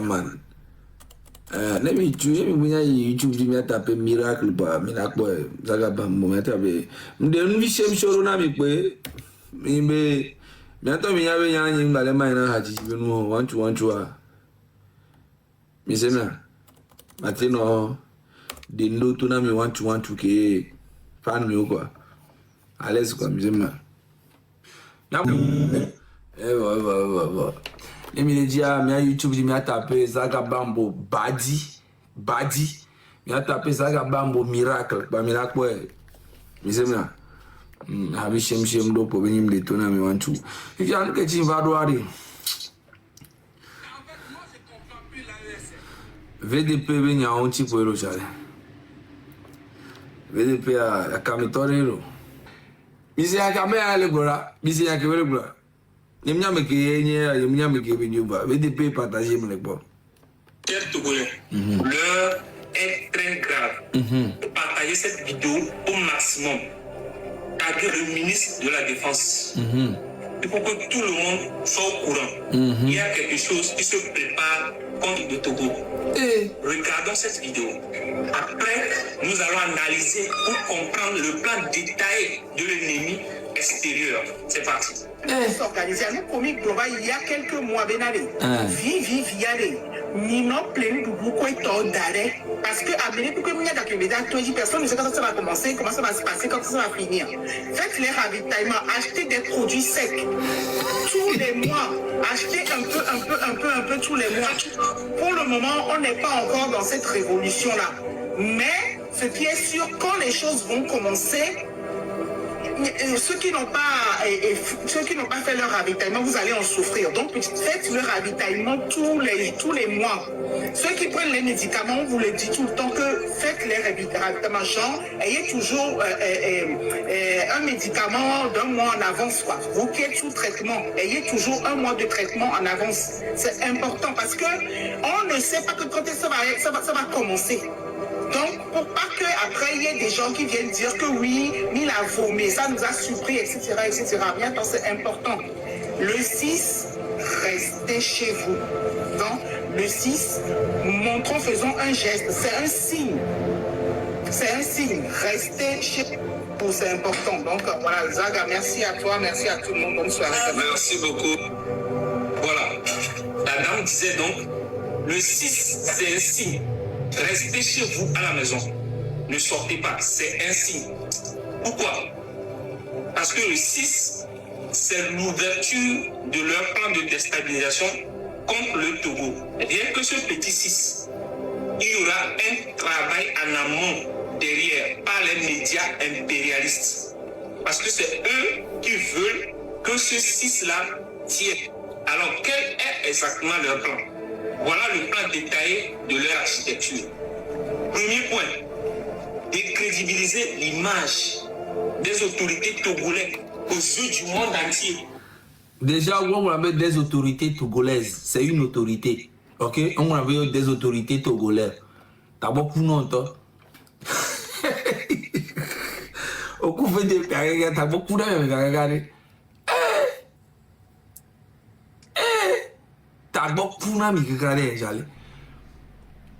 man. Let me YouTube me taper miracle ba miracle zaga bambo me taper mde nvi shem shoro na mi pe mi be mi ato mi yabe yan yin ngale mai na haji bi no want to mi se na matino de ndo to na mi want to ke fan mi ko ales ko mi se na Ewa. Let me dire, mi YouTube, mi a tapé Zaga Bambo Badi. Mi a tapé Zaga Bambo Miracle. Ba miracle, ouais. Mi se na. Habi shem do po beni mi letona mi want to. If you are not getting vadouari. VDP beni a onti po ero chale. VDP a kamitore ero. Mi se a kame a le gora. Mi se a kebe le gora. Yemnya me VDP partager mon lecteur. Chers Togolais, l'heure est très grave. Partagez cette vidéo au maximum. Taguez le ministre de la Défense. Il faut que tout le monde soit au courant. Il y a quelque chose qui se prépare contre le Togo. Regardons cette vidéo. Après, nous allons analyser pour comprendre le plan détaillé de l'ennemi extérieur. C'est parti. S'organiser à l'économie globale il y a quelques mois, Benale. Viviale. Nino plein de beaucoup de d'arrêt. Parce que à venir pour que nous ayons personne ne sait quand ça va commencer, comment ça va se passer, quand ça va finir. Faites les ravitaillements, achetez des produits secs. Tous les mois, achetez un peu tous les mois. Pour le moment, on n'est pas encore dans cette révolution-là. Mais ce qui est sûr, quand les choses vont commencer, ceux qui n'ont pas fait leur ravitaillement, vous allez en souffrir. Donc, faites le ravitaillement tous les mois. Ceux qui prennent les médicaments, on vous le dit tout le temps que faites les ravitaillements. Genre, ayez toujours un médicament d'un mois en avance, quoi. Vous qui êtes sous traitement, ayez toujours un mois de traitement en avance. C'est important parce que on ne sait pas que quand ça va commencer. Donc, pour pas qu'après, il y ait des gens qui viennent dire que oui, il a vomi, ça nous a surpris, etc. Bien, donc c'est important. Le 6, restez chez vous. Donc, le 6, montrons, faisons un geste. C'est un signe. Restez chez vous, c'est important. Donc, voilà, Zaga, merci à toi, merci à tout le monde. Bonne soirée. Merci beaucoup. Voilà. La dame disait donc, le 6, c'est un signe. Restez chez vous à la maison. Ne sortez pas. C'est un signe. Pourquoi? Parce que le 6, c'est l'ouverture de leur plan de déstabilisation contre le Togo. Rien que ce petit 6, il y aura un travail en amont derrière par les médias impérialistes. Parce que c'est eux qui veulent que ce 6-là tienne. Alors, quel est exactement leur plan? Voilà le plan détaillé de leur architecture. Premier point, décrédibiliser l'image des autorités togolaises aux yeux du monde entier. Déjà, on avait des autorités togolaises. C'est une autorité. Ok? On avait des autorités togolaises. D'abord, pour nous, au coup fait des carrières, t'as beaucoup de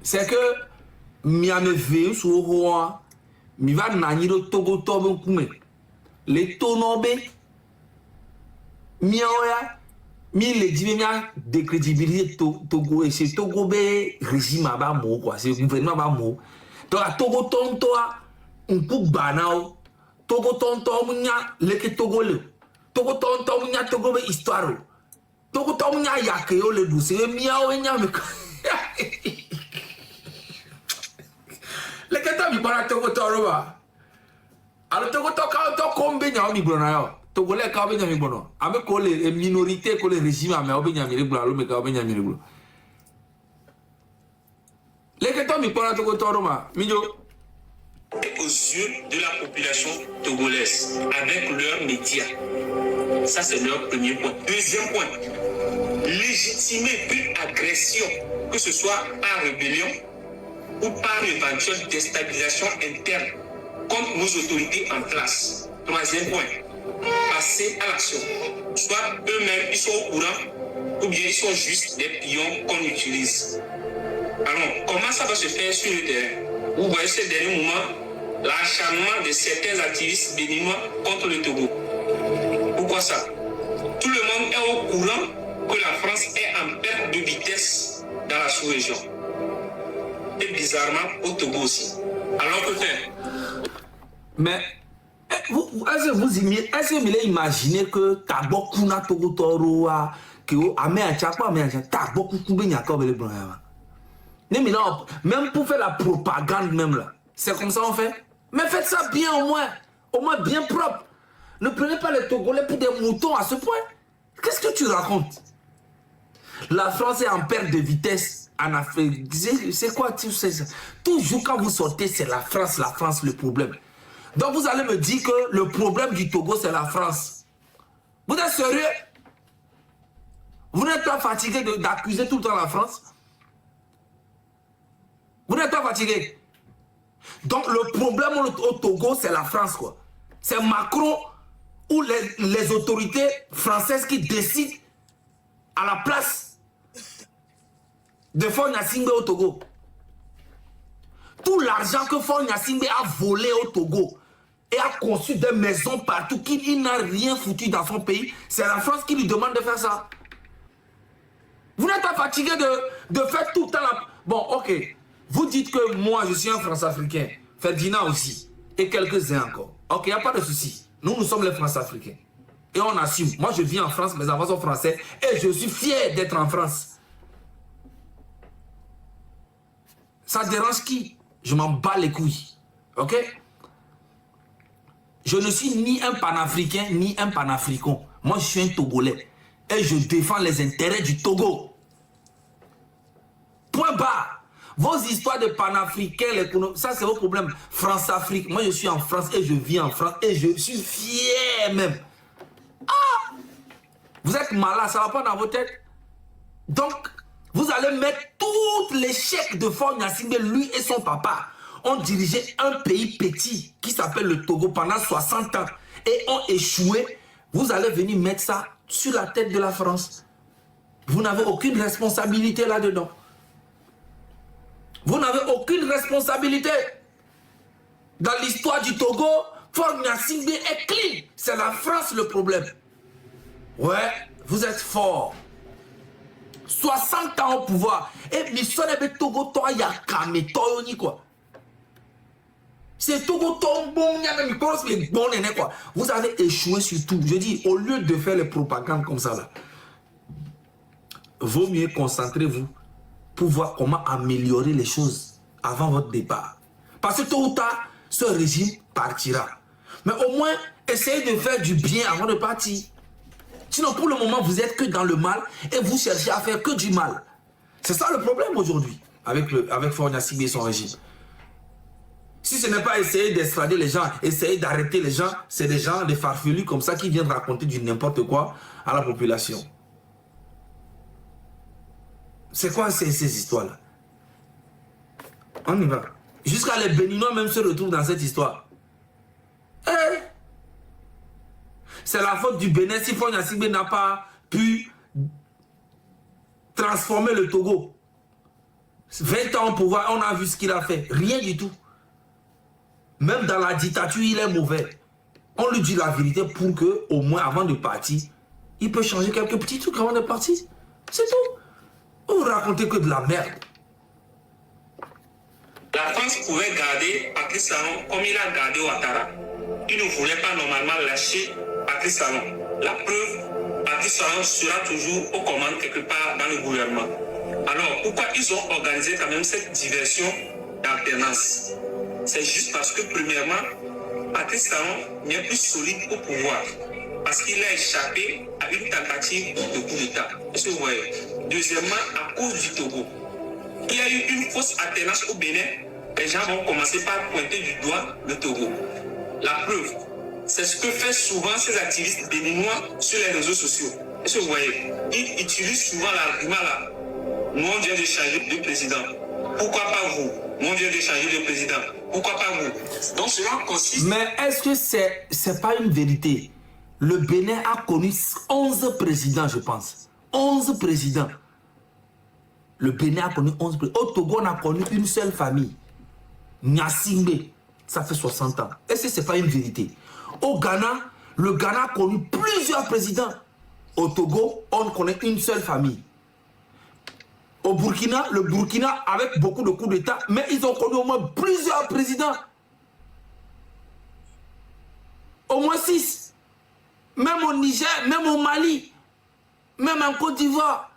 c'est que mi a me vu sur le roi, mi va nani le Togo tobe kume. Les tonobe, mi oya, mi le dit mi a décrédibiliser Togo et c'est Togo be régime ba mo quoi, c'est gouvernement ba mo. Donc à Togo tonto un coup banao, Togo tonto munya leke Togo le. Togo tonto munya Togo be histoire. Togo tonto munya yakeyo le douce, mi a oya me. Le keta mi bara Togo toroba. Alors Togo toka to kombe nya mi brona yo. Togo le ka be nya mi brono. Ame ko le minorité ko le régime ame obe nya mi regula lo me ka obe nya mi regula. Le keta mi bara Togo toroba. Mi jo aux yeux de la population togolaise avec leurs médias. Ça c'est leur premier point. Deuxième point, légitimer toute agression, que ce soit par rébellion ou par éventuelle déstabilisation interne contre nos autorités en place. Troisième point, passer à l'action. Soit eux-mêmes, ils sont au courant, ou bien ils sont juste des pions qu'on utilise. Alors, comment ça va se faire sur le terrain? Vous voyez ce dernier moment, l'acharnement de certains activistes béninois contre le Togo. Pourquoi ça? Tout le monde est au courant que la France est en perte de vitesse dans la sous-région. Et bizarrement, au Togo aussi. Alors que faire? Mais, est-ce que vous imaginez que Tabo Kuna Togo Toro, que Tabo Kuna même pour faire la propagande même là, c'est comme ça on fait. Mais faites ça bien au moins bien propre. Ne prenez pas les Togolais pour des moutons à ce point. Qu'est-ce que tu racontes? La France est en perte de vitesse en Afrique. C'est quoi tu sais ça? Toujours quand vous sortez, c'est la France le problème. Donc vous allez me dire que le problème du Togo c'est la France. Vous êtes sérieux? Vous n'êtes pas fatigué d'accuser tout le temps la France? Vous n'êtes pas fatigué. Donc le problème au Togo, c'est la France, quoi. C'est Macron ou les autorités françaises qui décident à la place de Faure Gnassingbé au Togo. Tout l'argent que Faure Gnassingbé a volé au Togo et a conçu des maisons partout, qu'il n'a rien foutu dans son pays, c'est la France qui lui demande de faire ça. Vous n'êtes pas fatigué de faire tout le temps la... Bon, ok. Vous dites que moi, je suis un France-Africain. Ferdinand aussi. Et quelques-uns encore. Ok, il n'y a pas de souci. Nous sommes les France-Africains. Et on assume. Moi, je vis en France, mes enfants sont français. Et je suis fier d'être en France. Ça dérange qui? Je m'en bats les couilles. Ok? Je ne suis ni un panafricain, ni un panafricain. Moi, je suis un Togolais. Et je défends les intérêts du Togo. Point barre. Vos histoires de panafricains, ça c'est vos problèmes. France-Afrique, moi je suis en France et je vis en France et je suis fier même. Ah! Vous êtes malade, ça ne va pas dans vos têtes. Donc, vous allez mettre tous les chèques de Faure Gnassingbé, lui et son papa, ont dirigé un pays petit qui s'appelle le Togo pendant 60 ans et ont échoué. Vous allez venir mettre ça sur la tête de la France. Vous n'avez aucune responsabilité là-dedans. Vous n'avez aucune responsabilité. Dans l'histoire du Togo, Faure Gnassingbé est clean. C'est la France le problème. Ouais, vous êtes fort. 60 ans au pouvoir. Et Missonebe Togo toi yakame toyoni quoi. C'est Togo tombon quoi. Vous avez échoué sur tout. Je dis, au lieu de faire les propagandes comme ça là, vaut mieux concentrez-vous pour voir comment améliorer les choses avant votre départ. Parce que tôt ou tard, ce régime partira. Mais au moins, essayez de faire du bien avant de partir. Sinon, pour le moment, vous êtes que dans le mal et vous cherchez à faire que du mal. C'est ça le problème aujourd'hui avec Faure Gnassingbé et son régime. Si ce n'est pas essayer d'extrader les gens, essayer d'arrêter les gens, c'est des gens, des farfelus comme ça qui viennent raconter du n'importe quoi à la population. C'est quoi ces histoires-là? On y va. Jusqu'à les Béninois même se retrouvent dans cette histoire. Hey! C'est la faute du Bénin si Faure Gnassingbé n'a pas pu transformer le Togo. 20 ans au pouvoir, on a vu ce qu'il a fait. Rien du tout. Même dans la dictature, il est mauvais. On lui dit la vérité pour que, au moins avant de partir, il peut changer quelques petits trucs avant de partir. C'est tout. Vous racontez que de la merde. La France pouvait garder Patrice Talon comme il a gardé Ouattara. Il ne voulait pas normalement lâcher Patrice Talon. La preuve, Patrice Talon sera toujours aux commandes quelque part dans le gouvernement. Alors, pourquoi ils ont organisé quand même cette diversion d'alternance? C'est juste parce que, premièrement, Patrice Talon n'est plus solide au pouvoir. Parce qu'il a échappé à une tentative de coup d'État. Est-ce que vous voyez? Deuxièmement, à cause du Togo. Il y a eu une fausse alternance au Bénin. Les gens vont commencer par pointer du doigt le Togo. La preuve, c'est ce que font souvent ces activistes béninois sur les réseaux sociaux. Est-ce que vous voyez? Ils utilisent souvent l'argument là. Nous, on vient de changer de président. Pourquoi pas vous? Nous, on vient de changer de président. Pourquoi pas vous? Donc cela consiste... Mais est-ce que c'est pas une vérité? Le Bénin a connu 11 présidents, je pense. 11 présidents. Le Bénin a connu 11 présidents. Au Togo, on a connu une seule famille. Nyasingbe. Ça fait 60 ans. Et ce n'est pas une vérité. Au Ghana, le Ghana a connu plusieurs présidents. Au Togo, on connaît une seule famille. Au Burkina, le Burkina, avec beaucoup de coups d'État, mais ils ont connu au moins plusieurs présidents. Au moins 6. Même au Niger, même au Mali, même en Côte d'Ivoire.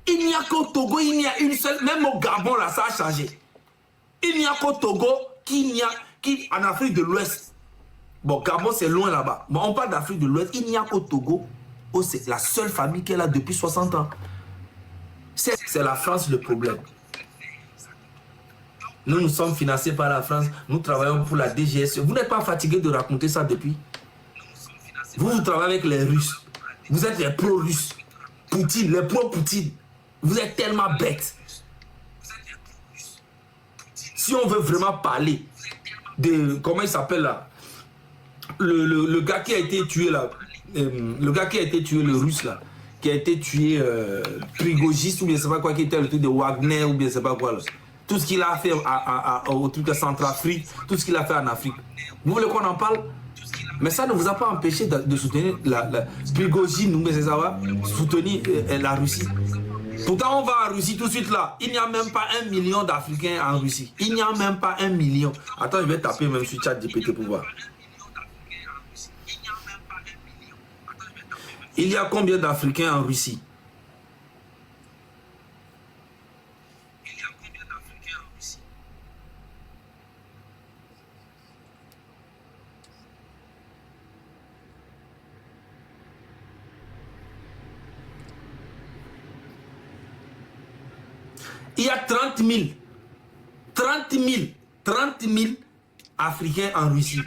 Il n'y a qu'au Togo, il n'y a une seule, même au Gabon, là, ça a changé. Il n'y a qu'au Togo en Afrique de l'Ouest. Bon, Gabon, c'est loin là-bas. Bon, on parle d'Afrique de l'Ouest. Il n'y a qu'au Togo, où c'est la seule famille qui est là depuis 60 ans. C'est la France le problème. Nous sommes financés par la France. Nous travaillons pour la DGSE. Vous n'êtes pas fatigué de raconter ça depuis? Vous travaillez avec les Russes. Vous êtes les pro-Russes. Poutine, les pro-Poutine. Vous êtes tellement bêtes. Si on veut vraiment parler de... Comment il s'appelle là? Le gars qui a été tué là. Le gars qui a été tué, le Russe là. Qui a été tué Prigogis ou bien je sais pas quoi, qui était le truc de Wagner ou bien je sais pas quoi là. Tout ce qu'il a fait au truc de Centrafrique, tout ce qu'il a fait en Afrique. Vous voulez qu'on en parle? Mais ça ne vous a pas empêché de soutenir Prigogine ou bien c'est ça, soutenir la Russie. Pourtant, on va en Russie tout de suite là. Il n'y a même pas 1 million d'Africains en Russie. Il n'y a même pas 1 million. Attends, je vais taper même sur ChatGPT pour voir. Il y a combien d'Africains en Russie? Il y a 30 000 Africains en Russie.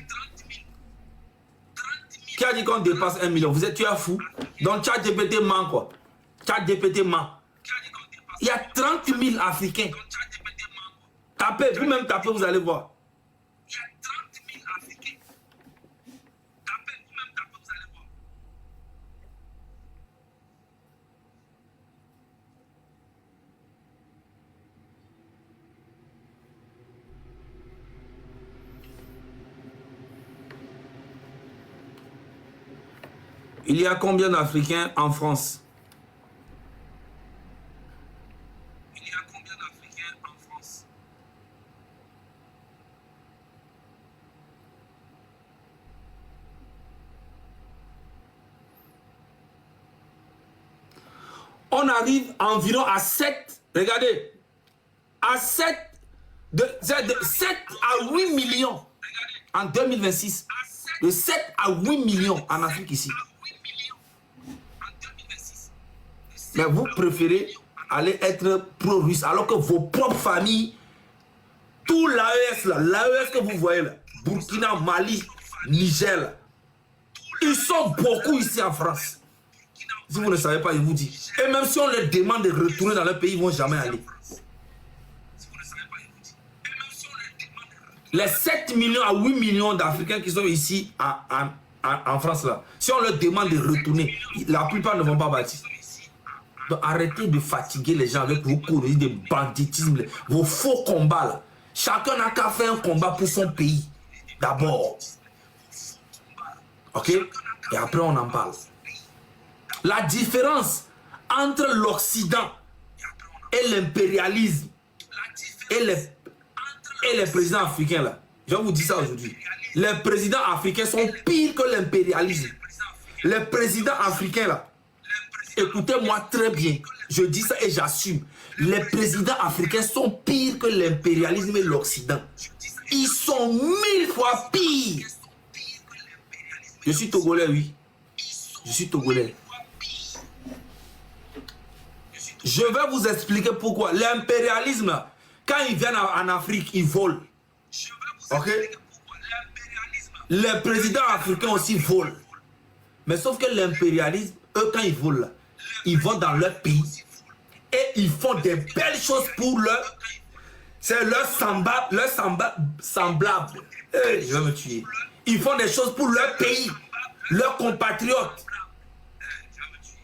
Qui a dit qu'on dépasse 1 million? Tu es fou. Donc ChatGPT ment quoi. ChatGPT ment. Il y a 30 000 Africains. Tapez, vous-même tapez, vous allez voir. Il y a combien d'Africains en France? Il y a combien d'Africains en France? On arrive environ à 7, regardez, à 7 à 8 millions en 2026. De 7 à 8 millions en Afrique ici. Mais vous préférez aller être pro-russe alors que vos propres familles, tout l'AES là, l'AES que vous voyez là, Burkina, Mali, Niger là, ils sont beaucoup ici en France. Si vous ne savez pas, je vous dis. Et même si on leur demande de retourner dans leur pays, ils ne vont jamais aller. Les 7 millions à 8 millions d'Africains qui sont ici en France là, si on leur demande de retourner, la plupart ne vont pas bâtir. Donc arrêtez de fatiguer les gens avec vos conneries de banditisme, vos faux combats là. Chacun n'a qu'à faire un combat pour son pays. D'abord. Ok? Et après on en parle. La différence entre l'Occident et l'impérialisme et les présidents africains là. Je vais vous dire ça aujourd'hui. Les présidents africains sont pires que l'impérialisme. Les présidents africains là. Écoutez-moi très bien, je dis ça et j'assume. Les présidents africains sont pires que l'impérialisme et l'Occident. Ils sont 1000 fois pires. Je suis Togolais, oui. Je suis Togolais. Je vais vous expliquer pourquoi. L'impérialisme, quand ils viennent en Afrique, ils volent. Ok? Les présidents africains aussi volent. Mais sauf que l'impérialisme, eux, quand ils volent, ils vont dans leur pays et ils font des belles choses pour leur... C'est leur semblable. Hey, je vais me tuer. Ils font des choses pour leur pays, leurs compatriotes.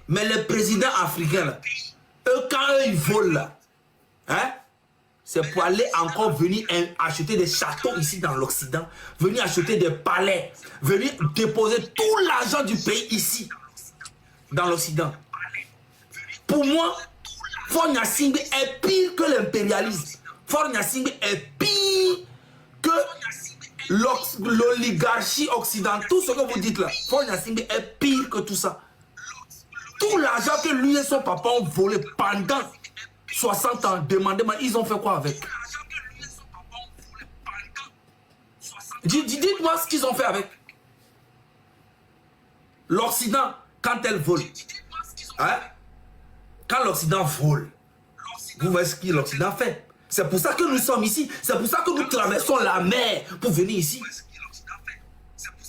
Mais les présidents africains, là, eux, quand eux, ils volent, là, hein, c'est pour aller encore venir acheter des châteaux ici dans l'Occident, venir acheter des palais, venir déposer tout l'argent du pays ici, dans l'Occident. Pour moi, Faure Gnassingbé est pire que l'impérialisme. Faure Gnassingbé est pire que l'oligarchie occidentale. Tout ce que vous dites là, Faure Gnassingbé est pire que tout ça. Tout l'argent que lui et son papa ont volé pendant 60 ans, demandez-moi, ils ont fait quoi avec? Dites-moi ce qu'ils ont fait avec. L'Occident, quand elle vole, hein? Quand l'Occident vole, vous voyez ce que l'Occident fait. C'est pour ça que nous sommes ici. C'est pour ça que nous traversons la mer pour venir ici.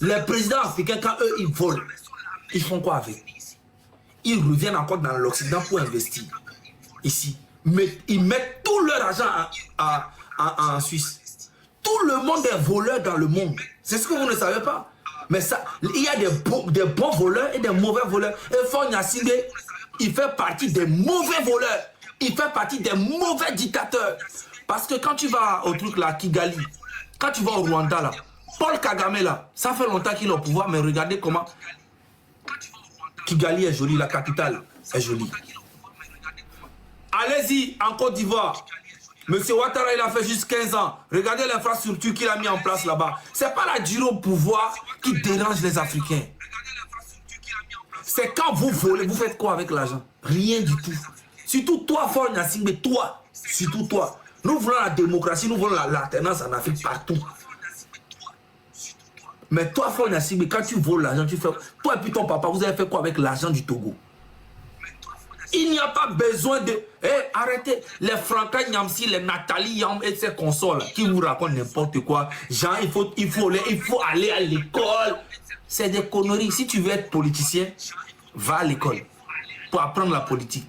Les présidents africains, quand eux, ils volent, ils font quoi avec? Ils reviennent encore dans l'Occident pour investir ici. Mais ils mettent tout leur argent en Suisse. Tout le monde est voleur dans le monde. C'est ce que vous ne savez pas. Mais ça, il y a des bons voleurs et des mauvais voleurs. Et Faure Gnassingbé, il fait partie des mauvais voleurs. Il fait partie des mauvais dictateurs. Parce que quand tu vas au truc là, Kigali, quand tu vas au Rwanda là, Paul Kagame là, ça fait longtemps qu'il est au pouvoir, mais regardez comment Kigali est jolie, la capitale est jolie. Allez-y en Côte d'Ivoire. Monsieur Ouattara, il a fait juste 15 ans. Regardez l'infrastructure qu'il a mis en place là-bas. C'est pas la durée au pouvoir qui dérange les Africains. C'est quand vous volez, vous faites quoi avec l'argent? Rien du tout. Surtout toi, Faure Gnassingbé, toi. Surtout toi. Nous voulons la démocratie, nous voulons l'alternance en Afrique partout. Mais toi, Faure Gnassingbé, quand tu voles l'argent, tu fais... Toi et puis ton papa, vous avez fait quoi avec l'argent du Togo? Il n'y a pas besoin de... arrêtez. Les Franca Nyamsi, les Nathalie Yam et ces consoles qui vous racontent n'importe quoi. Genre, il faut aller à l'école. C'est des conneries. Si tu veux être politicien, va à l'école pour apprendre la politique.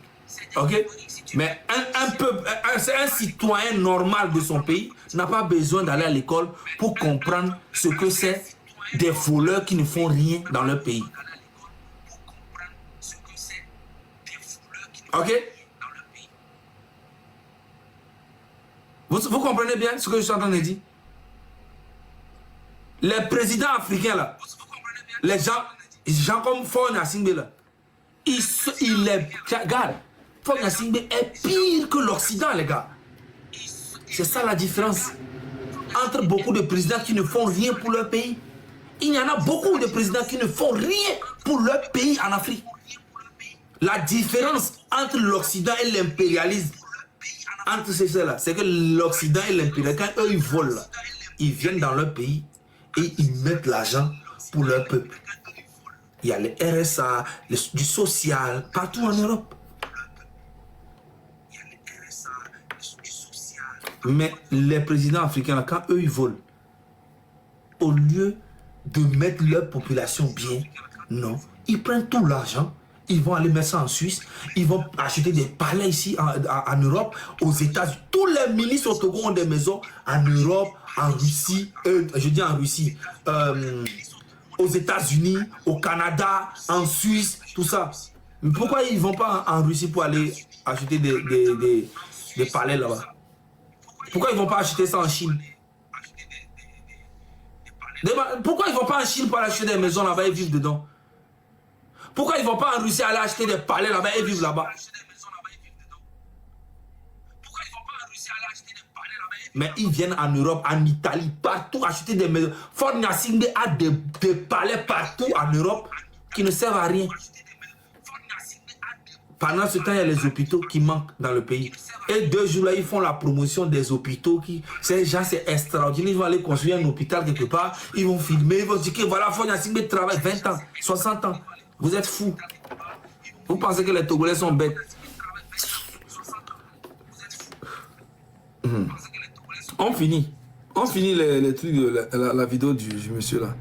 Ok? Mais un citoyen normal de son pays n'a pas besoin d'aller à l'école pour comprendre ce que c'est des voleurs qui ne font rien dans leur pays. Ok? Vous comprenez bien ce que je suis en train de dire? Les présidents africains là, les gens comme Faure Gnassingbé là, regarde, Faure Gnassingbé est pire que l'Occident, les gars. C'est ça la différence entre beaucoup de présidents qui ne font rien pour leur pays. Il y en a beaucoup de présidents qui ne font rien pour leur pays en Afrique. La différence entre l'Occident et l'impérialisme, entre ces là, c'est que l'Occident et l'impérialisme, quand eux ils volent, là, ils viennent dans leur pays et ils mettent l'argent pour leur peuple. Il y a les RSA, du social, partout en Europe. Mais les présidents africains, là, quand eux ils volent, au lieu de mettre leur population bien, non, ils prennent tout l'argent. Ils vont aller mettre ça en Suisse. Ils vont acheter des palais ici en Europe, aux États-Unis. Tous les ministres au Togo ont des maisons en Europe, en Russie, je dis en Russie, aux États-Unis, au Canada, en Suisse, tout ça. Mais pourquoi ils ne vont pas en Russie pour aller acheter des palais là-bas? Pourquoi ils ne vont pas acheter ça en Chine? Pourquoi ils ne vont pas en Chine pour aller acheter des maisons là-bas et vivre dedans? Pourquoi ils ne vont pas en Russie aller acheter des palais là-bas et vivre là-bas? Mais ils viennent en Europe, en Italie, partout acheter des maisons. Faure Gnassingbé a des palais partout en Europe qui ne servent à rien. Pendant ce temps, il y a les hôpitaux qui manquent dans le pays. Et 2 jours là, ils font la promotion des hôpitaux. Ces gens, c'est extraordinaire. Ils vont aller construire un hôpital quelque part. Ils vont filmer. Ils vont dire que voilà, Faure Gnassingbé travaille 20 ans, 60 ans. Vous êtes fous. Vous pensez que les Togolais sont bêtes. On finit les trucs de la vidéo du monsieur là.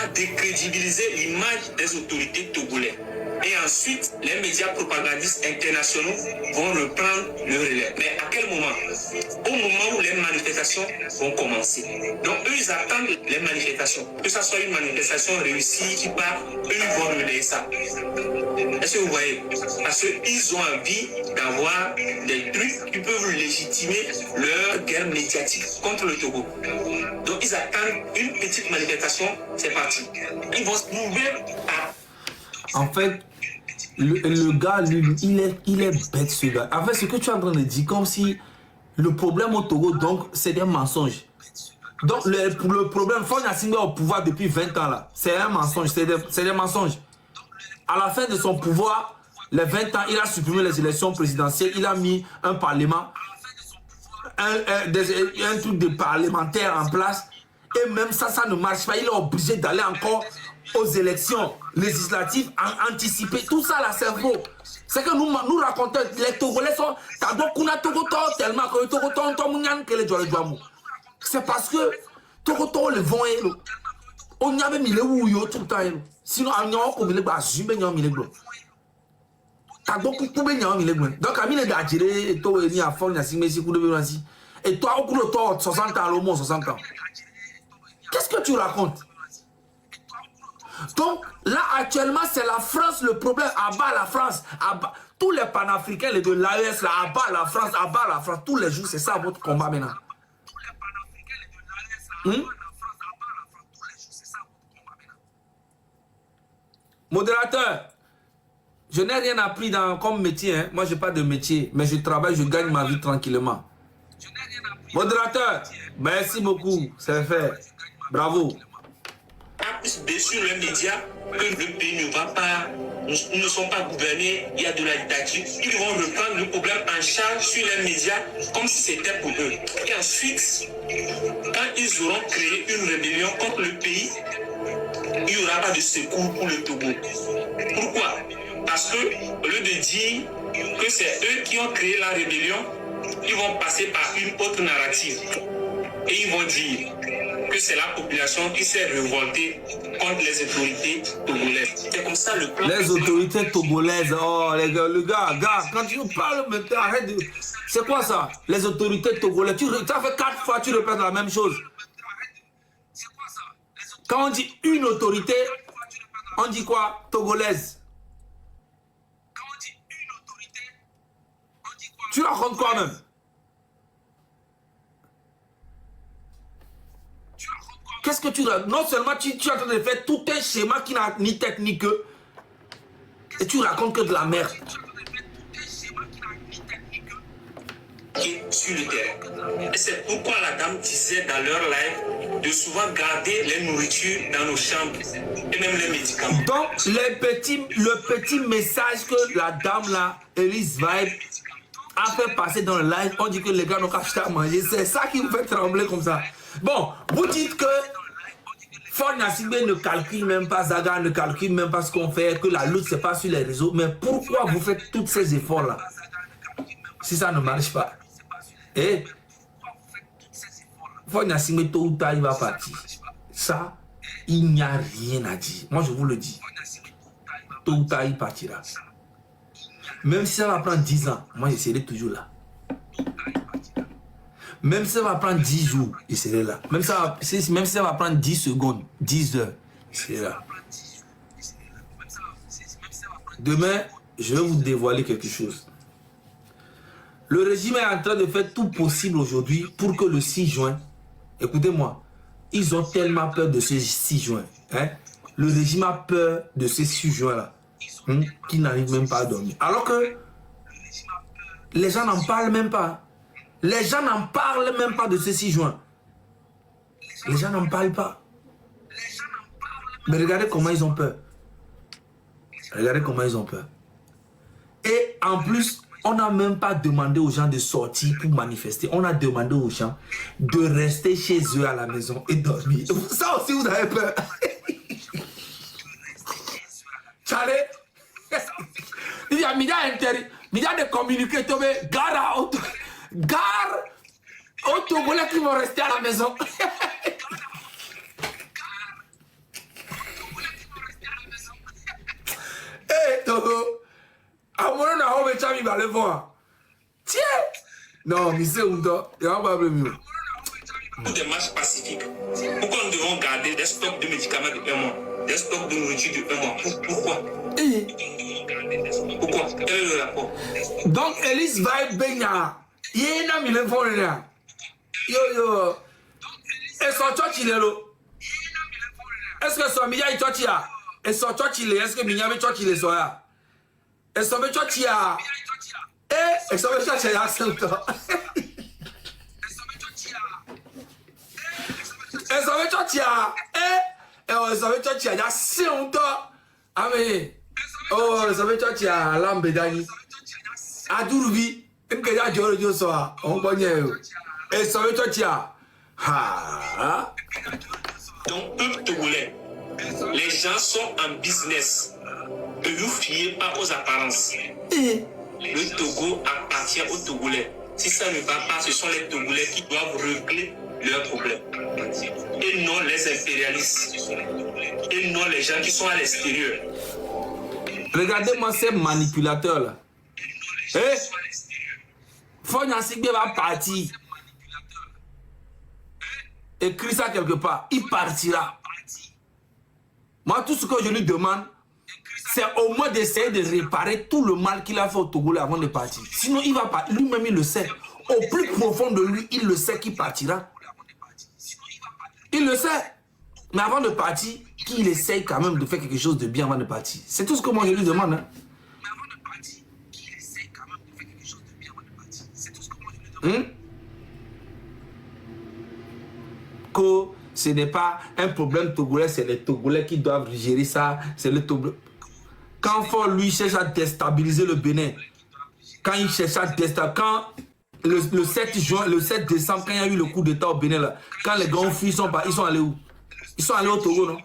a décrédibilisé l'image des autorités togolaises. Et ensuite, les médias propagandistes internationaux vont reprendre le relais. Mais à quel moment? Au moment où les manifestations vont commencer. Donc, eux, ils attendent les manifestations. Que ça soit une manifestation réussie qui part, eux, ils vont relayer ça. Est-ce que vous voyez? Parce qu'ils ont envie d'avoir des trucs qui peuvent légitimer leur guerre médiatique contre le Togo. Donc, ils attendent une petite manifestation, c'est parti. Ils vont se trouver à... En fait, le gars, lui, il est bête, ce gars. En fait, ce que tu es en train de dire, comme si le problème au Togo, donc, c'est des mensonges. Donc, le problème, Faure Gnassingbé au pouvoir depuis 20 ans, là, c'est un mensonge, c'est des mensonges. À la fin de son pouvoir, les 20 ans, il a supprimé les élections présidentielles, il a mis un parlement, un truc de parlementaire en place, et même ça ne marche pas. Il est obligé d'aller encore aux élections législatives anticipées. Tout ça là, c'est faux. C'est que nous racontons, les Togolais sont tellement que c'est parce que Togoto le vont et on y a même mis où yo tout le temps. Sinon, on y a encore mis le bas, je vais mis le bas. T'as beaucoup coupé n'y a mis le bas. Donc, à mine d'attirer, et toi, il y a Faure Gnassingbé, si coup de bénéfice. Et toi, au coup de toi, 60 ans, au moins 60 ans. Qu'est-ce que tu racontes? Donc, là, actuellement, c'est la France le problème. Abat la France. Abat. Tous les panafricains, les de l'AES, là, abat la France. Tous les jours, c'est ça votre combat maintenant. Modérateur, je n'ai rien appris comme métier. Hein. Moi, je n'ai pas de métier, mais je travaille, je gagne ma vie tranquillement. Modérateur, merci beaucoup, c'est fait. Bravo. Sur les médias, que le pays ne va pas, nous ne sommes pas gouvernés, il y a de la dictature. Ils vont reprendre le problème en charge sur les médias comme si c'était pour eux. Et ensuite, quand ils auront créé une rébellion contre le pays, il n'y aura pas de secours pour le Togo. Pourquoi? Parce que, au lieu de dire que c'est eux qui ont créé la rébellion, ils vont passer par une autre narrative. Et ils vont dire que c'est la population qui s'est révoltée contre les autorités togolaises. C'est comme ça le plan. Les autorités togolaises, oh les gars, le gars, quand tu nous parles maintenant, arrête de... C'est quoi ça? Les autorités togolaises, tu as fait 4 fois, tu répètes la même chose. Quand on dit une autorité, on dit quoi? Togolaise. Tu racontes quoi même? Qu'est-ce que tu racontes? Non seulement tu es en train de faire tout un schéma qui n'a ni tête ni queue, et tu racontes que de la merde. Sur le terrain. Et c'est pourquoi la dame disait dans leur live de souvent garder les nourritures dans nos chambres et même les médicaments. Donc, le petit message que la dame là, Elise Vibe, a fait passer dans le live, on dit que les gars n'ont qu'à acheter à manger. C'est ça qui vous fait trembler comme ça. Bon, vous dites que Faure Gnassingbé ne calcule même pas, Zaga ne calcule même pas ce qu'on fait, que la lutte c'est pas sur les réseaux. Mais pourquoi vous faites tous ces efforts là si ça ne marche pas? Et Faure Gnassingbé tôt ou tard il va partir. Ça, il n'y a rien à dire. Moi je vous le dis. Tôt ou tard il partira. Même si ça va prendre 10 ans, moi je serai toujours là. Même si ça va prendre 10 jours, je serai là. Même si ça va prendre 10 secondes, 10 heures, je serai là. Demain, je vais vous dévoiler quelque chose. Le régime est en train de faire tout possible aujourd'hui pour que le 6 juin, écoutez-moi, ils ont tellement peur de ce 6 juin. Hein? Le régime a peur de ce 6 juin-là, qu'ils n'arrivent même pas à dormir. Alors que les gens n'en parlent même pas. Les gens n'en parlent même pas de ce 6 juin. Les gens n'en parlent pas. Mais regardez comment ils ont peur. Regardez comment ils ont peur. Et en plus, on n'a même pas demandé aux gens de sortir pour manifester. On a demandé aux gens de rester chez eux à la maison et dormir. Ça aussi, vous avez peur. Charlie, il y a de communiquer, gare aux Togolais qui vont rester à la maison. Amoro na ho be chami balé voir. Tiens. Non, mais c'est où toi? Il y a pas problème. Des marches pacifiques. Pourquoi nous devons garder des stocks de médicaments de 1 mois, des stocks de nourriture de 1 mois? Pourquoi? Pourquoi? Quel est le rapport? Donc, Elise va être baignée. Il y a un ami fort là. Yo. Et son church il est là. Est-ce que son mia est church là? Et son church il est. Est-ce que mia est church il est là? Et son church là. Et son church là c'est toi. Et son church là. Et son church là c'est toi. Amen. Oh, son church là l'ambedani. Adurubi. Que ya Dieu soit. On connaît. Et son church là. Ah. Donc, peuple togolais, les gens sont en business. Ne vous fiez pas aux apparences. Le Togo appartient aux Togolais. Si ça ne va pas, ce sont les Togolais qui doivent régler leurs problèmes. Et non les impérialistes. Et non les gens qui sont à l'extérieur. Regardez-moi ces manipulateurs là. Fogna Sigbe va partir. Écris ça quelque part. Il partira. Moi, tout ce que je lui demande, c'est au moins d'essayer de réparer tout le mal qu'il a fait au Togolais avant de partir. Sinon, il va pas. Lui-même, il le sait. Au plus profond de lui, il le sait qu'il partira. Il le sait. Mais avant de partir, qu'il essaye quand même de faire quelque chose de bien avant de partir. C'est tout ce que moi, je lui demande. Hein. Que ce n'est pas un problème togolais, c'est les Togolais qui doivent gérer ça. C'est le Togolais. Quand Fort lui cherche à déstabiliser le Bénin, quand il cherche à déstabiliser, quand le 7 décembre, quand il y a eu le coup d'état au Bénin, là, quand les gars ont fui, ils sont allés où? Ils sont allés au Togo, non?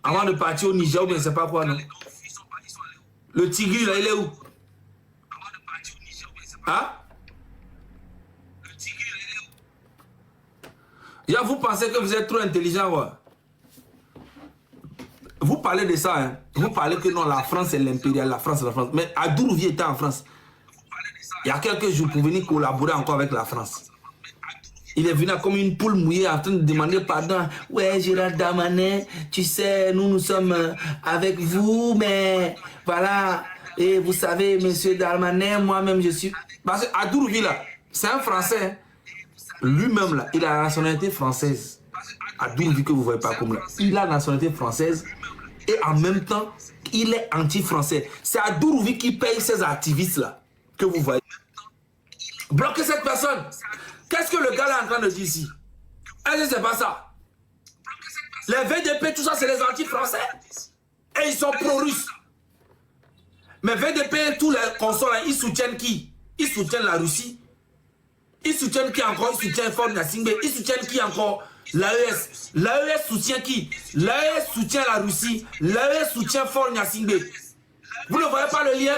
Avant de partir au Niger, ou bien je ne sais pas quoi, non? Le Tigri, là, il est où? Hein? Vous pensez que vous êtes trop intelligent, ouais? Vous parlez de ça, hein? Vous parlez que non, la France est l'impérial, la France. Mais Adourouvi était en France. Il y a quelques jours pour venir collaborer encore avec la France. Il est venu comme une poule mouillée en train de demander pardon. Ouais, Gérald Darmanin, tu sais, nous sommes avec vous, mais voilà. Et vous savez, monsieur Darmanin, moi-même, je suis... Parce que Adourouvi, là, c'est un Français, hein? Lui-même, là, il a la nationalité française. Adourouvi que vous ne voyez pas comme là. Il a la nationalité française et en même temps, il est anti-français. C'est Adourouvi qui paye ces activistes-là que vous voyez. Bloquez cette personne. Qu'est-ce que le gars là est en train de dire ici? Est-ce que c'est pas ça? Les VDP, tout ça, c'est les anti-français. Et ils sont pro-russes. Mais VDP, tous les consorts, ils soutiennent qui? Ils soutiennent la Russie. Ils soutiennent qui encore? Ils soutiennent Fort Gnassingbé. Ils soutiennent qui encore? L'AES. L'AES soutient qui? L'AES soutient la Russie. L'AES soutient Fort Gnassingbé. Vous ne voyez pas le lien?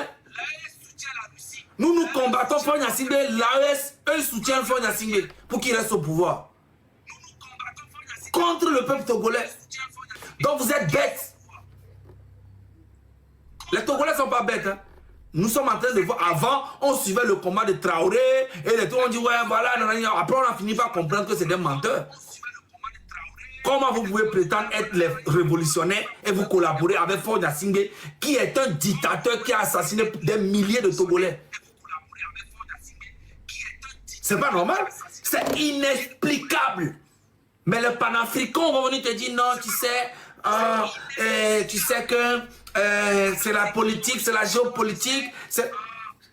Nous combattons Fort Gnassingbé. L'AES, eux, soutiennent Fort Gnassingbé pour qu'il reste au pouvoir. Contre le peuple togolais. Donc vous êtes bêtes. Les Togolais ne sont pas bêtes. Hein? Nous sommes en train de voir, avant, on suivait le combat de Traoré, et les on dit, ouais, voilà, après on a fini par comprendre que c'est des menteurs. Comment vous pouvez prétendre être les révolutionnaires et vous collaborer avec Fort Gnassingbé, qui est un dictateur qui a assassiné des milliers de Togolais? C'est pas normal, c'est inexplicable. Mais les panafricains vont venir te dire, non, tu sais que c'est la politique, c'est la géopolitique.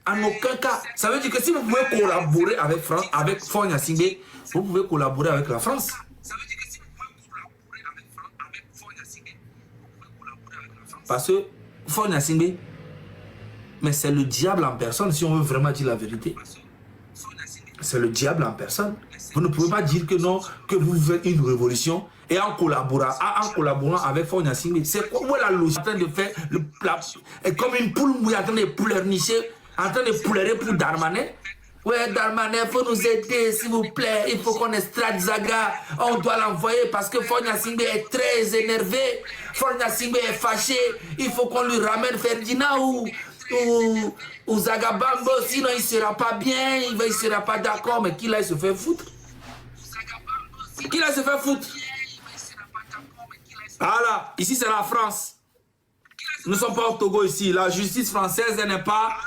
En aucun cas. Ça veut dire que si vous pouvez collaborer avec Fort Gnassingbé, vous pouvez collaborer avec la France. Parce que Fort Gnassingbé, mais c'est le diable en personne, si on veut vraiment dire la vérité. C'est le diable en personne. Vous ne pouvez pas dire que non, que vous faites une révolution et en collaborant avec Fort Gnassingbé. C'est quoi la logique en train de faire comme une poule mouillée en train de pleurnicher, en train de pleurer pour Darmanin? Ouais, Darmanin, il faut nous aider, s'il vous plaît. Il faut qu'on extrade Zaga. On doit l'envoyer parce que Fornia Singbe est très énervé. Fornia Singbe est fâché. Il faut qu'on lui ramène Ferdinand ou Zaga Bambo. Sinon, il ne sera pas bien. Il ne sera pas d'accord. Mais qui là, il se fait foutre? Qui là, il se fait foutre? Voilà, ici, c'est la France. Nous ne sommes pas au Togo ici. La justice française, elle n'est pas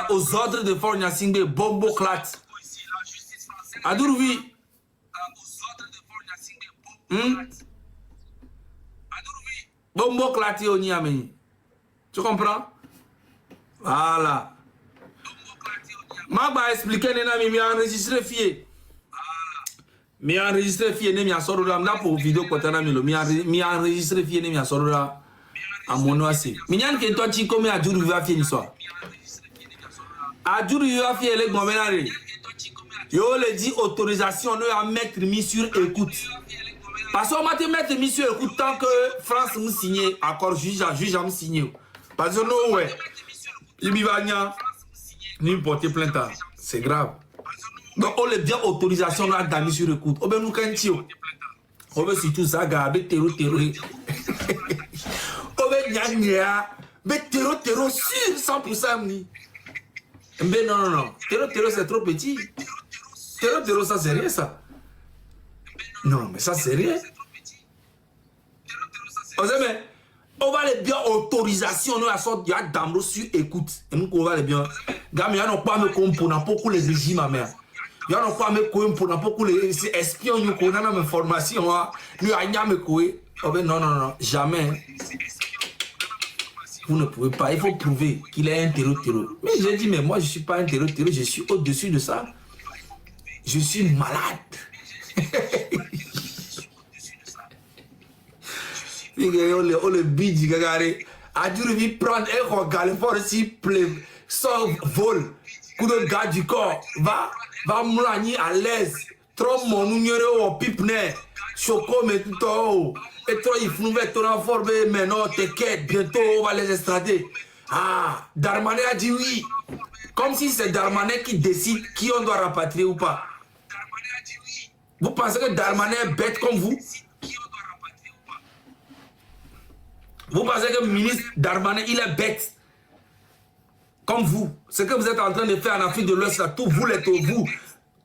aux ordres de Fornia Singbe. Bombo Clat. Adourouvi. Bombo Clat au Niamey. Tu comprends? Voilà. Je vais expliquer, mais enregistré fier. Mais enregistré fier, mais enregistré fier, pour vidéo mais enregistré fier, mais à mon oasi. Minyan que toi tu comme à Djourou va fier l'histoire. À Djourou va fier les gouverneurs. Yo le dit autorisation à mettre mis sur écoute. Parce qu'on m'a te mettre mis sur écoute tant que France nous signe accord juge à me signer. Parce que non ouais. Il va nous porter plainte. C'est grave. Donc on le bien autorisation à d'amis sur écoute. On veut nous cantir. On veut surtout ça garder terreau. Mais terreau sur 100%. Mais non. Terreau c'est trop petit. Terreau ça c'est rien ça. Non mais ça c'est rien. On va les bien autorisation nous à sorte il y a d'amro sur écoute. Et nous on va les bien. Gamia non pas me comprendre pourquoi les régimes ma mère. Il y a non pas me comprendre pourquoi les espions nous connaissent même information nous a n'y me coué. Non, jamais. Vous ne pouvez pas, il faut prouver qu'il est un terreau. Mais j'ai dit, mais moi je ne suis pas un terreau, je suis au-dessus de ça. Je suis malade. On le bidji, regardez. A dû lui prendre un regard fort si sans vol. Coup de garde du corps. Va m'lagner à l'aise. Trop mon numéro au pipe-nez. Choco, mais tout. Et toi, il faut nous mettre en forme, mais non, t'inquiète, bientôt on va les extrader. Ah, Darmanin a dit oui. Comme si c'est Darmanin qui décide qui on doit rapatrier ou pas. Vous pensez que Darmanin est bête comme vous? Vous pensez que le ministre Darmanin, il est bête comme vous? Ce que vous êtes en train de faire en Afrique de l'Ouest, là, tout vous,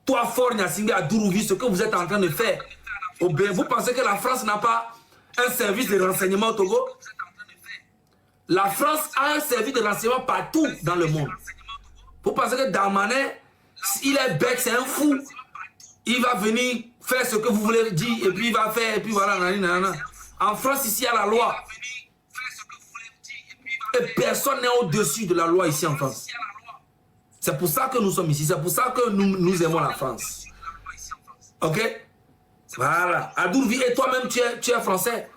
toi, Fornia Singbe à Dourouvi, ce que vous êtes en train de faire. Vous pensez que la France n'a pas un service de renseignement au Togo? La France a un service de renseignement partout dans le monde. Vous pensez que Darmanin, il est bête, c'est un fou. Il va venir faire ce que vous voulez dire et puis il va faire et puis voilà. En France, ici, il y a la loi. Et personne n'est au-dessus de la loi ici en France. C'est pour ça que nous sommes ici. C'est pour ça que nous aimons la France. Ok? Voilà. Adourouvi, et toi-même, tu es français.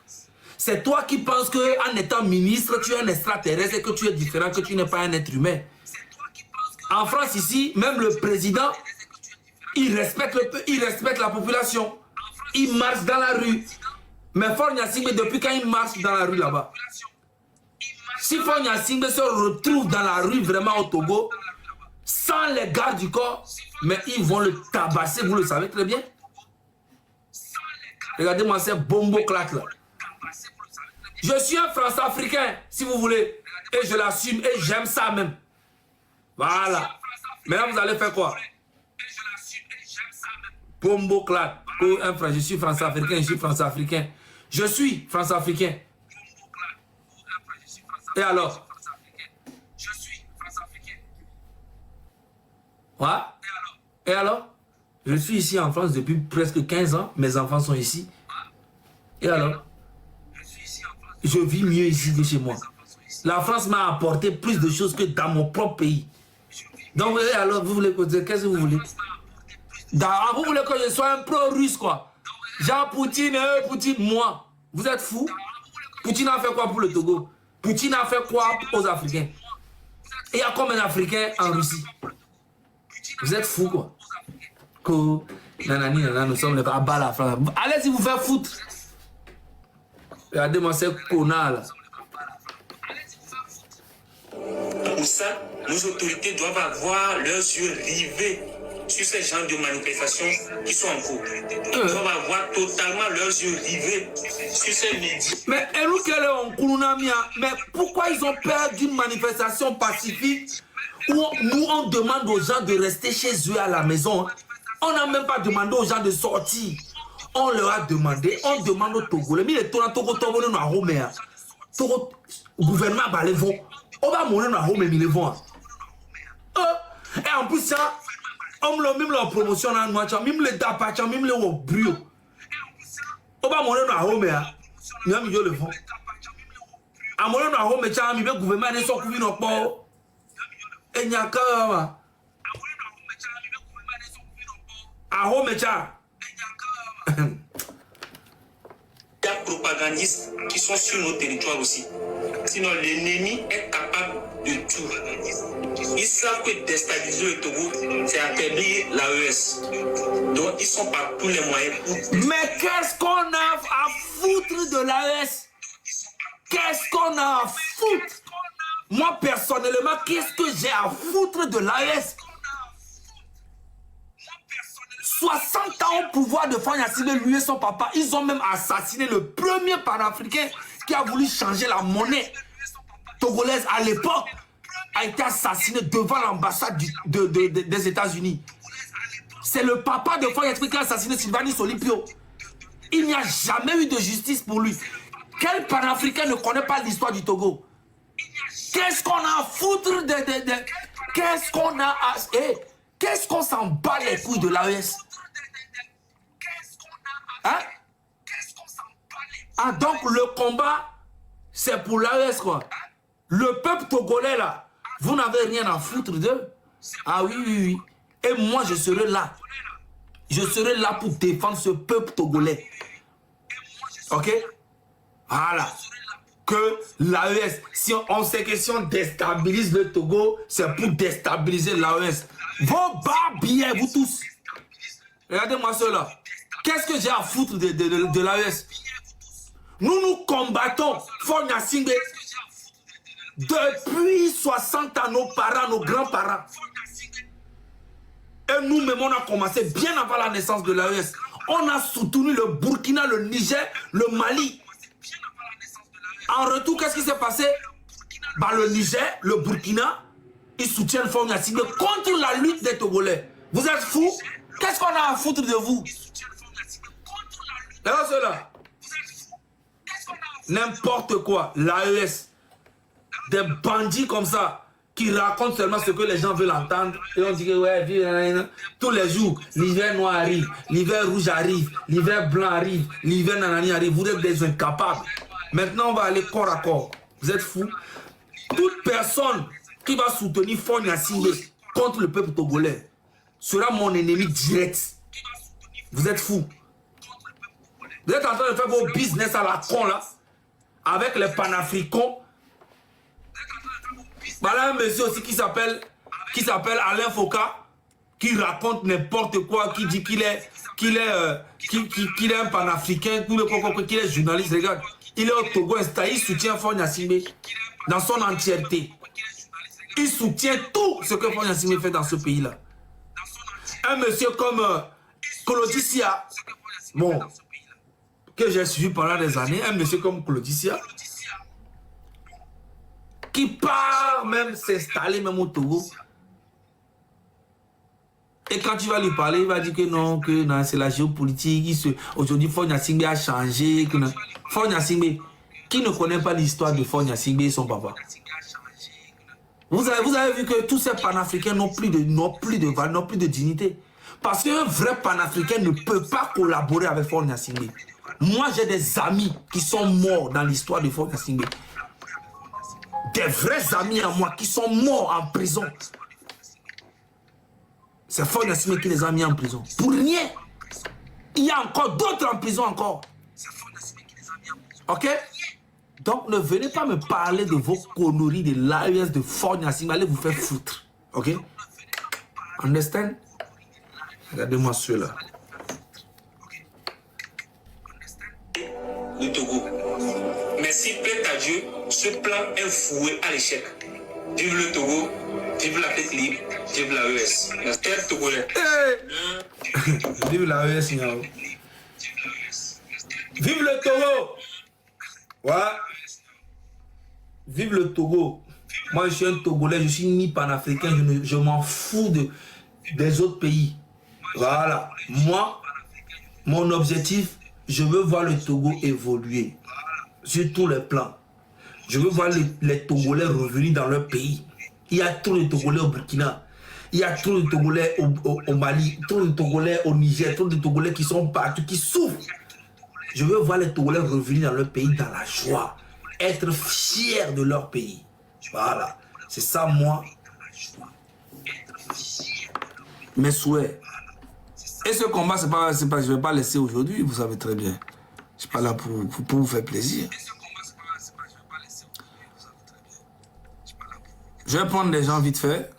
C'est toi qui penses qu'en étant ministre, tu es un extraterrestre et que tu es différent, que tu n'es pas un être humain. En France, ici, même le président, il respecte la population. Il marche dans la rue. Mais Fornia Singbe, depuis quand il marche dans la rue là-bas? Si Fornia Singbe se retrouve dans la rue vraiment au Togo, sans les gardes du corps, mais ils vont le tabasser, vous le savez très bien. Regardez-moi ces bombo claques là. Je suis un France-africain, si vous voulez. Et je l'assume et j'aime ça même. Voilà. Maintenant, vous allez faire quoi? Bombo claque. Je suis France-africain, je suis France-africain. Je suis France-africain. Et alors? Ouais. Et alors? Je suis ici en France depuis presque 15 ans. Mes enfants sont ici. Et alors? Je vis mieux ici que chez moi. La France m'a apporté plus de choses que dans mon propre pays. Donc, et alors, vous voulez qu'est-ce que vous voulez? Vous voulez que je sois un pro-russe, quoi? Jean Poutine, moi. Vous êtes fous? Poutine a fait quoi pour le Togo? Poutine a fait quoi aux Africains? Et il y a combien d'Africains en Russie? Vous êtes fous, quoi? Nous sommes les bas la France. Allez, si vous faites foutre. Regardez-moi ces connards là. pour ça, nos autorités doivent avoir leurs yeux rivés sur ces genres de manifestations qui sont en cours. Ils doivent avoir totalement leurs yeux rivés sur ces médias. Mais mais pourquoi ils ont peur d'une manifestation pacifique où nous on demande aux gens de rester chez eux à la maison? On n'a même pas demandé aux gens de sortir. On leur a demandé, on demande aux Togolais. Mais les Togo nous à Rome. Togo gouvernement va les vont. On va mourir à Rome, mais ils les vont. Et en plus ça, on même leur promotion en noix, même les dapacha, même les brio. On va mourir à Rome. Même ils le font. À mourir à Rome, le gouvernement ne sont plus non pas. Et n'y a qu'à à Rome, Il y a des propagandistes qui sont sur nos territoires aussi. Sinon, l'ennemi est capable de tout. Ils savent que déstabiliser le Togo, c'est affaiblir l'AES. Donc, ils sont par tous les moyens pour... Mais qu'est-ce qu'on a à foutre de l'AES? Qu'est-ce qu'on a à foutre? Moi, personnellement, qu'est-ce que j'ai à foutre de l'AES? 60 ans au pouvoir de Fagne Assimbe, lui et son papa, ils ont même assassiné le premier panafricain qui a voulu changer la monnaie togolaise à l'époque, a été assassiné devant l'ambassade des États-Unis. C'est le papa de Fagne Assimbe qui a assassiné Sylvanus Olympio. Il n'y a jamais eu de justice pour lui. Quel panafricain ne connaît pas l'histoire du Togo? Qu'est-ce qu'on a à foutre de... Qu'est-ce qu'on a à... Qu'est-ce qu'on s'en bat les couilles de l'AES? Hein? Ah, donc le combat, c'est pour l'AES, quoi. Le peuple togolais, là, vous n'avez rien à foutre d'eux? Ah oui, oui, oui. Et moi, je serai là. Je serai là pour défendre ce peuple togolais. Ok? Voilà. Que l'AES, si on sait que si on déstabilise le Togo, c'est pour déstabiliser l'AES. Vos bas billets, vous tous. Regardez-moi cela. Qu'est-ce que j'ai à foutre de l'AES? Nous combattons Fagne Assimbe depuis 60 ans, nos parents, nos grands-parents. Et nous-mêmes, on a commencé bien avant la naissance de l'AES. On a soutenu le Burkina, le Niger, le Mali. En retour, qu'est-ce qui s'est passé? Bah, le Niger, le Burkina, ils soutiennent Fagne Assimbe contre la lutte des Togolais. Vous êtes fous? Qu'est-ce qu'on a à foutre de vous? Là, cela. N'importe quoi. L'AES. Des bandits comme ça qui racontent seulement ce que les gens veulent entendre. Et on dit que ouais, tous les jours, l'hiver noir arrive, l'hiver rouge arrive, l'hiver blanc arrive, l'hiver nanani arrive. Vous êtes des incapables. Maintenant, on va aller corps à corps. Vous êtes fous? Toute personne qui va soutenir Fagne Assimbe contre le peuple togolais sera mon ennemi direct. Vous êtes fous? Vous êtes en train de faire vos business à la con là, avec les panafricains. Voilà un monsieur aussi qui s'appelle Alain Foucault, qui raconte n'importe quoi, qui dit qu'il est un panafricain, qu'il est journaliste. Regarde, il est au Togo installé, il soutient Fagne Assimbe dans son entièreté. Il soutient tout ce que Fagne Assimbe fait dans ce pays-là. Un monsieur comme Claudiccia, bon, que j'ai suivi pendant des années, un monsieur comme Claudiccia, qui part même s'installer même au Togo. Et quand tu vas lui parler, il va dire que non, c'est la géopolitique. Aujourd'hui, Fagne Assimbe a changé. Fagne Assimbe, qui ne connaît pas l'histoire de Fagne Assimbe et son papa? Vous avez vu que tous ces panafricains n'ont plus de valeur, n'ont plus de dignité. Parce qu'un vrai panafricain ne peut pas collaborer avec Fagne Assimbe. Moi, j'ai des amis qui sont morts dans l'histoire de Fagne Assimbe. Des vrais amis à moi qui sont morts en prison. C'est Fagne Assimbe qui les a mis en prison. Pour rien. Il y a encore d'autres en prison encore. Ok? Donc, ne venez pas me parler de vos conneries de l'AES de Fagne Assimbe. Allez vous faire foutre. Ok? Understand? Regardez-moi ceux-là. Le Togo. Mais s'il plaît à Dieu, ce plan est voué à l'échec. Vive le Togo, vive l'Afrique libre, vive l'AES. Merci Togolais. Vive l'AES, Niao. Vive le Togo. Ouais. Vive le Togo. Moi, je suis un Togolais, je suis ni panafricain, je m'en fous des autres pays. Voilà. Moi, mon objectif, je veux voir le Togo évoluer sur tous les plans. Je veux voir les Togolais revenir dans leur pays. Il y a trop de Togolais au Burkina. Il y a trop de Togolais au Mali, trop de Togolais au Niger, trop de Togolais qui sont partout, qui souffrent. Je veux voir les Togolais revenir dans leur pays dans la joie. Être fiers de leur pays. Voilà. C'est ça, moi. Mes souhaits. Et ce combat, je ne vais pas laisser aujourd'hui, vous savez très bien. Je ne suis pas là pour vous faire plaisir. Je vais prendre des gens vite fait.